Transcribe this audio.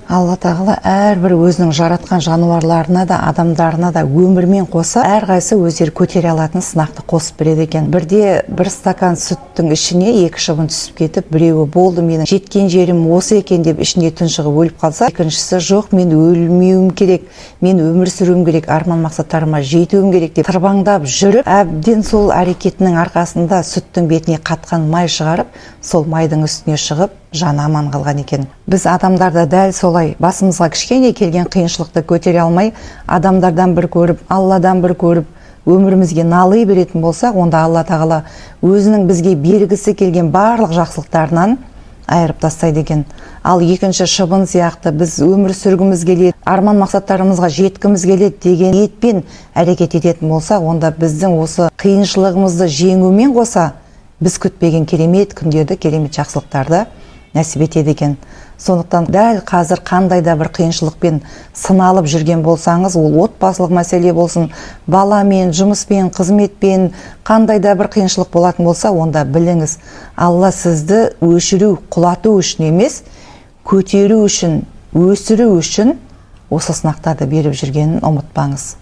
Алла тағала әрбір өзінің жаратқан жануарларына да, адамдарына да өмірмен қоса әрқайсы өздері көтере алатын сынақты қосып береді екен. Бірде бір стакан сүттің ішіне 2 шыбын түсіп кетіп, біреуі болды менің жеткен жерім осы екен деп ішіне тұншығып өліп қалса, екіншісі жоқ, мен өлмеуім керек, мен өмір сүруім керек, арман мақсаттарыма жетуім керек деп тырбаңдап жүріп, әбден сол әрекетінің арқасында сүттің бетіне қатқан май шығарып, сол майдың үстіне шығып жаны аман қалған екен. Біз адамдарда дәл солай басымызға кішкене келген қиыншылықты көтере алмай, адамдардан бір көріп, Алладан бір көріп, өмірімізге налый беретін болсақ, онда Алла тағала өзінің бізге бергісі келген барлық жақсылықтарынан айырып тастайды екен. Ал екінші шыбын сияқты біз өмір сүргіміз келеді, арман мақсаттарымызға жеткіміз келеді деген ниетпен әрекет ететін болсақ, онда біздің осы қиыншылығымызды жеңумен қоса біз күтпеген керемет күндерді, керемет жақсылықтарды нәсіп етеді екен. Сондықтан дәл қазір қандай да бір қиыншылықпен сыналып жүрген болсаңыз, ол отбасылық мәселе болсын, баламен, жұмыспен, қызметпен, қандай да бір қиыншылық болатын болса, онда біліңіз, Алла сізді өшіру, құлату үшін емес, көтеру үшін, өсіру үшін осы сынақтарды беріп жүргенін ұмытпаңыз.